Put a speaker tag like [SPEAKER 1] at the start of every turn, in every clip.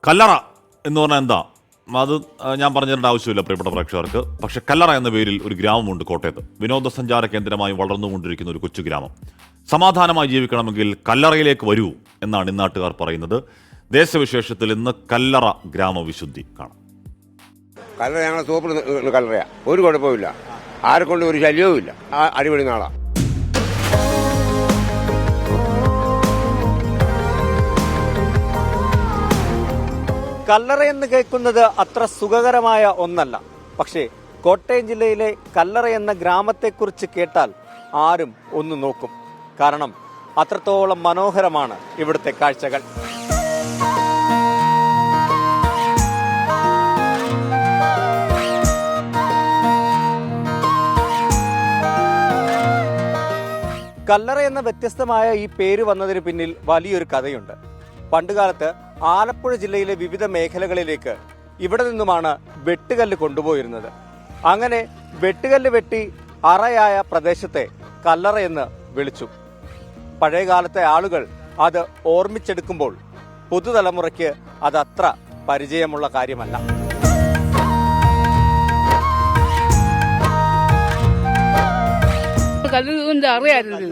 [SPEAKER 1] കല്ലറ എന്ന് പറഞ്ഞാൽ എന്താ? അത് ഞാൻ പറഞ്ഞിരേണ്ട ആവശ്യമില്ല പ്രിയപ്പെട്ട പ്രേക്ഷകർക്ക്. പക്ഷെ കല്ലറ എന്ന പേരിൽ ഒരു ഗ്രാമമുണ്ട് കോട്ടയത്ത്. വിനോദസഞ്ചാര കേന്ദ്രമായി വളർന്നുകൊണ്ടിരിക്കുന്ന ഒരു കൊച്ചു ഗ്രാമം. സമാധാനമായി ജീവിക്കണമെങ്കിൽ കല്ലറയിലേക്ക് വരൂ എന്നാണ് ഇന്നാട്ടുകാർ പറയുന്നത്. ദേശവിശേഷത്തിൽ ഇന്ന് കല്ലറ ഗ്രാമവിശുദ്ധി കാണാം.
[SPEAKER 2] കല്ലറ ഞങ്ങളെ സൂപ്പർ കല്ലറയാ, ഒരു കുഴപ്പമില്ല, ആരെക്കൊണ്ട് ഒരു ശല്യവും ഇല്ല, അടിപൊളി നാളാ.
[SPEAKER 3] കല്ലറയെന്ന് കേൾക്കുന്നത് അത്ര സുഖകരമായ ഒന്നല്ല. പക്ഷേ കോട്ടയം ജില്ലയിലെ കല്ലറ എന്ന ഗ്രാമത്തെക്കുറിച്ച് കേട്ടാൽ ആരും ഒന്ന് നോക്കും. കാരണം അത്രത്തോളം മനോഹരമാണ് ഇവിടുത്തെ കാഴ്ചകൾ. കല്ലറ എന്ന വ്യത്യസ്തമായ ഈ പേര് വന്നതിന് പിന്നിൽ വലിയൊരു കഥയുണ്ട്. പണ്ടുകാലത്ത് ആലപ്പുഴ ജില്ലയിലെ വിവിധ മേഖലകളിലേക്ക് ഇവിടെ നിന്നുമാണ് വെട്ടുകല്ല് കൊണ്ടുപോയിരുന്നത്. അങ്ങനെ വെട്ടുകല്ല് വെട്ടി അറയായ പ്രദേശത്തെ കല്ലറ എന്ന് വിളിച്ചു. പഴയകാലത്തെ ആളുകൾ അത് ഓർമ്മിച്ചെടുക്കുമ്പോൾ പുതുതലമുറയ്ക്ക് അതത്ര പരിചയമുള്ള കാര്യമല്ല.
[SPEAKER 4] കല്ലിന്റെ അറിയായിരുന്നു,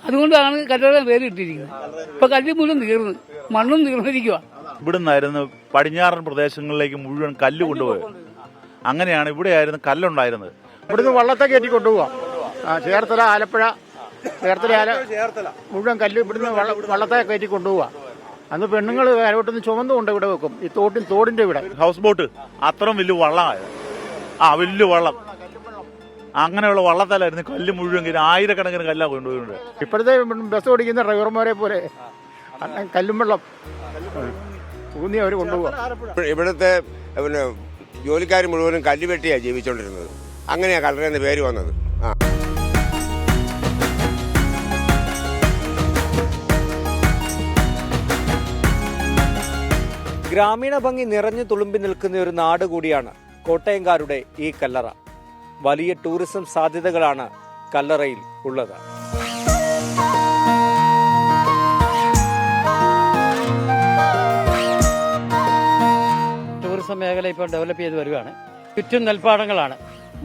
[SPEAKER 4] അതുകൊണ്ടാണ് കല്ലറ പേര് ഇട്ടിരിക്കുന്നത്. ഇപ്പൊ കല്ല് മുഴുവൻ തീർന്നു, മണ്ണും തീർന്നിരിക്കുക.
[SPEAKER 5] ഇവിടുന്നായിരുന്നു പടിഞ്ഞാറൻ പ്രദേശങ്ങളിലേക്ക് മുഴുവൻ കല്ല് കൊണ്ടുപോയത്. അങ്ങനെയാണ് ഇവിടെയായിരുന്നു കല്ലുണ്ടായിരുന്നത്.
[SPEAKER 6] ഇവിടുന്ന് വള്ളത്തെ കയറ്റി കൊണ്ടുപോവാം. ചേർത്തല, ആലപ്പുഴ, ചേർത്തല മുഴുവൻ കല്ല് ഇവിടുന്ന് വള്ളത്തെ കയറ്റി കൊണ്ടുപോവാ. അന്ന് പെണ്ണുങ്ങൾ കരോട്ടൊന്ന് ചുമന്നുകൊണ്ട് ഇവിടെ വെക്കും, ഈ തോടിന്റെ ഇവിടെ.
[SPEAKER 5] ഹൗസ് ബോട്ട് അത്രയും വലിയ വള്ളമായത്. വലിയ വള്ളം, അങ്ങനെയുള്ള വള്ളത്തിലായിരുന്നു കല്ല് മുഴുവൻ, ആയിരക്കണക്കിന് കല്ലാണ് കൊണ്ടുപോയിട്ടുണ്ട്.
[SPEAKER 6] ഇപ്പോഴത്തെ ബസ് ഓടിക്കുന്ന ഡ്രൈവർമാരെ പോലെ കല്ലും വെള്ളം ഊന്നി അവർ കൊണ്ടുപോവാ.
[SPEAKER 2] ഇവിടുത്തെ പിന്നെ ജോലിക്കാർ മുഴുവനും കല്ല് വെട്ടിയാണ് ജീവിച്ചുകൊണ്ടിരുന്നത്. അങ്ങനെയാ കല്ലറ എന്ന പേര് വന്നത്.
[SPEAKER 3] ഗ്രാമീണ ഭംഗി നിറഞ്ഞു തുളുമ്പി നിൽക്കുന്ന ഒരു നാട് കൂടിയാണ് കോട്ടയംകാരുടെ ഈ കല്ലറ. വലിയ ടൂറിസം സാധ്യതകളാണ് കല്ലറയിൽ ഉള്ളത്.
[SPEAKER 7] ടൂറിസം മേഖല ഇപ്പോൾ ഡെവലപ്പ് ചെയ്ത് വരികയാണ്. ചുറ്റും നെൽപ്പാടങ്ങളാണ്,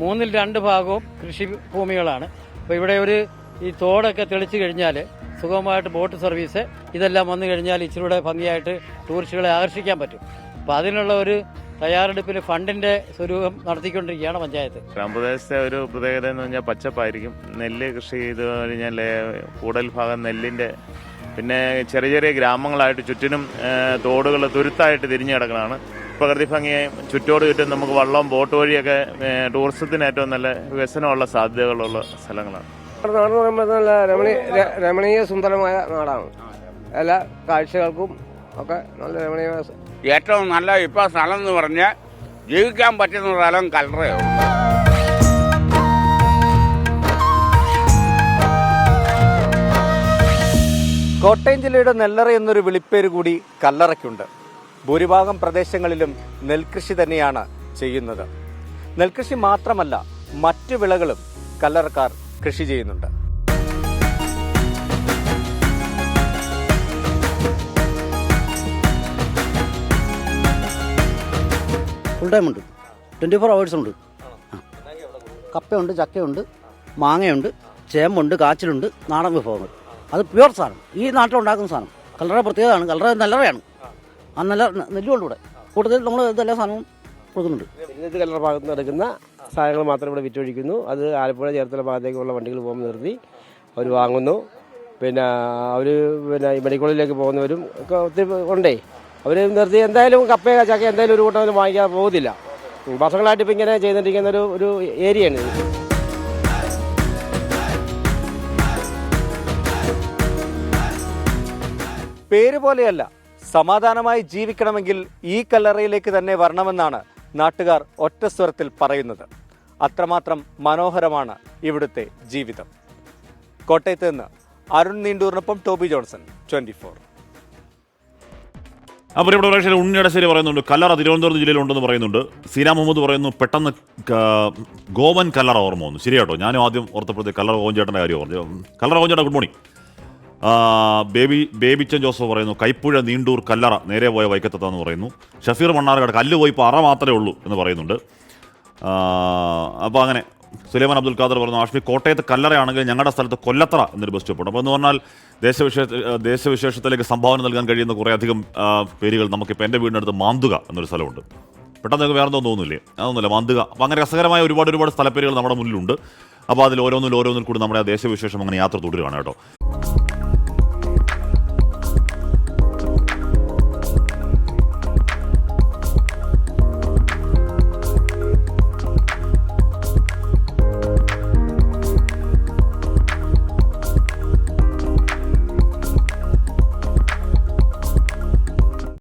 [SPEAKER 7] 2/3 ഭാഗവും കൃഷി ഭൂമികളാണ്. അപ്പോൾ ഇവിടെ ഈ തോടൊക്കെ തെളിച്ചു കഴിഞ്ഞാൽ സുഗമമായിട്ട് ബോട്ട് സർവീസ് ഇതെല്ലാം വന്നു കഴിഞ്ഞാൽ ഇച്ചിരൂടെ ഭംഗിയായിട്ട് ടൂറിസ്റ്റുകളെ ആകർഷിക്കാൻ പറ്റും. അപ്പോൾ അതിനുള്ള ഒരു തയ്യാറെടുപ്പിൽ ഫണ്ടിന്റെ സ്വരൂപം നടത്തിക്കൊണ്ടിരിക്കുകയാണ് പഞ്ചായത്ത്.
[SPEAKER 5] ഗ്രാമപ്രദേശത്തെ ഒരു പ്രത്യേകത എന്ന് പറഞ്ഞാൽ പച്ചപ്പായിരിക്കും. നെല്ല് കൃഷി ചെയ്ത് കഴിഞ്ഞാൽ കൂടുതൽ ഭാഗം നെല്ലിന്റെ, പിന്നെ ചെറിയ ചെറിയ ഗ്രാമങ്ങളായിട്ട് ചുറ്റിനും തോടുകൾ തുരുത്തായിട്ട് തിരിഞ്ഞു കിടക്കുന്നതാണ്. പ്രകൃതി ഭംഗിയായി ചുറ്റോട് ചുറ്റും നമുക്ക് വള്ളം, ബോട്ട് വഴിയൊക്കെ ടൂറിസത്തിന് ഏറ്റവും നല്ല വികസനമുള്ള സാധ്യതകളുള്ള സ്ഥലങ്ങളാണ്.
[SPEAKER 8] നാടെന്ന് പറയുമ്പോൾ നല്ല രമണീയ സുന്ദരമായ നാടാണ്. എല്ലാ കാഴ്ചകൾക്കും ഒക്കെ നല്ല രമണീയ.
[SPEAKER 9] ഏറ്റവും നല്ല ഇപ്പം സ്ഥലം എന്ന് പറഞ്ഞാൽ ജീവിക്കാൻ പറ്റുന്ന സ്ഥലം കല്ലറയാണ്.
[SPEAKER 3] കോട്ടയം ജില്ലയുടെ നെല്ലറ എന്നൊരു വിളിപ്പേര് കൂടി കല്ലറയ്ക്കുണ്ട്. ഭൂരിഭാഗം പ്രദേശങ്ങളിലും നെൽകൃഷി തന്നെയാണ് ചെയ്യുന്നത്. നെൽകൃഷി മാത്രമല്ല, മറ്റു വിളകളും കല്ലറക്കാർ കൃഷി ചെയ്യുന്നുണ്ട്.
[SPEAKER 10] ഫുൾ ടൈം ഉണ്ട്, 24 hours ഉണ്ട്. കപ്പയുണ്ട്, ചക്കയുണ്ട്, മാങ്ങയുണ്ട്, ചേമ്പുണ്ട്, കാച്ചിലുണ്ട്, നാടൻ വിഭവങ്ങൾ. അത് പ്യുവർ സാധനം, ഈ നാട്ടിലുണ്ടാക്കുന്ന സാധനം. കല്ലറ പ്രത്യേകതയാണ്. കല്ലറ നെല്ലറയാണ്. ആ നെല്ലുകൊണ്ട് ഇവിടെ കൂടുതൽ നമ്മൾ ഇതെല്ലാ സാധനവും കൊടുക്കുന്നുണ്ട്.
[SPEAKER 8] ഇന്നത്തെ കല്ലറ ഭാഗത്ത് നിന്ന് എടുക്കുന്ന സാധനങ്ങൾ മാത്രം ഇവിടെ വിറ്റൊഴിക്കുന്നു. അത് ആലപ്പുഴ, ചേർത്തല ഭാഗത്തേക്കുള്ള വണ്ടികൾ പോകുമ്പോൾ നിർത്തി അവർ വാങ്ങുന്നു. പിന്നെ അവർ ഈ മെഡിക്കൽ കോളേജിലേക്ക് പോകുന്നവരും ഒക്കെ ഒത്തിരി ഉണ്ടേ. അവർ നിർത്തി എന്തായാലും കപ്പ, ചക്ക എന്തായാലും ഒരു കൂട്ടം വാങ്ങിക്കാൻ പോകുന്നില്ല. വർഷങ്ങളായിട്ട് ഇപ്പം ഇങ്ങനെ ചെയ്തുകൊണ്ടിരിക്കുന്ന ഒരു ഏരിയയാണ് ഇത്.
[SPEAKER 3] പേര് പോലെയല്ല, സമാധാനമായി ജീവിക്കണമെങ്കിൽ ഈ കല്ലറയിലേക്ക് തന്നെ വരണമെന്നാണ് നാട്ടുകാർ ഒറ്റ സ്വരത്തിൽ പറയുന്നത്. അത്രമാത്രം മനോഹരമാണ് ഇവിടുത്തെ ജീവിതം. കോട്ടയത്ത് നിന്ന് അരുൺ നീണ്ടൂറിനൊപ്പം ടോബി ജോൺസൺ, 24.
[SPEAKER 1] അപ്പോൾ ഇവിടെ പ്രേക്ഷകർ ഉണ്ണിയടശ്ശേരി പറയുന്നുണ്ട് കല്ലറ തിരുവനന്തപുരം ജില്ലയിലുണ്ടെന്ന് പറയുന്നുണ്ട്. സീന മുഹമ്മദ് പറയുന്നു പെട്ടെന്ന് ഗോവൻ കല്ലറ ഓർമ്മ വന്നു. ശരിയാട്ടോ, ഞാനും ആദ്യം ഓർത്തപ്പോഴത്തെ കല്ലറ ഗോവൻ ചേട്ടൻ്റെ കാര്യം ഓർമ്മ. കല്ലറ ഗോവൻ ചേട്ടാ, ഗുഡ് മോർണിംഗ്. ബേബിച്ചൻ ജോസഫ് പറയുന്നു കൈപ്പുഴ നീണ്ടൂർ കല്ലറ നേരെ പോയ വൈക്കത്തെത്താന്ന് പറയുന്നു. ഷഫീർ മണ്ണാർക്കാട് കല്ല് പോയി ഇപ്പോൾ അറ മാത്രമേ ഉള്ളൂ എന്ന് പറയുന്നുണ്ട്. അപ്പോൾ അങ്ങനെ സുലൈമാൻ അബ്ദുൽ ഖാദർ പറഞ്ഞു ആഷ്മി കോട്ടയത്ത് കല്ലറയാണെങ്കിൽ ഞങ്ങളുടെ സ്ഥലത്ത് കൊല്ലത്തറ എന്നൊരു ബസ് സ്റ്റോപ്പുണ്ട്. അപ്പോൾ എന്ന് പറഞ്ഞാൽ ദേശവിശേഷത്തിലേക്ക് സംഭാവന നൽകാൻ കഴിയുന്ന കുറേയധികം പേരുകൾ നമുക്കിപ്പോൾ എൻ്റെ വീടിനടുത്ത് മാന്തുക എന്നൊരു സ്ഥലമുണ്ട്. പെട്ടെന്ന് നിങ്ങൾക്ക് വേറെ എന്തോ തോന്നുന്നില്ലേ? അതൊന്നുമില്ല, മാന്തുക. അപ്പോൾ അങ്ങനെ രസകരമായ ഒരുപാട് സ്ഥലപ്പേരുകൾ നമ്മുടെ മുന്നിലുണ്ട്. അപ്പോൾ അതിൽ ഓരോന്നിൽ കൂടി നമ്മുടെ ദേശവിശേഷം അങ്ങനെ യാത്ര തുടരുകയാണ് കേട്ടോ.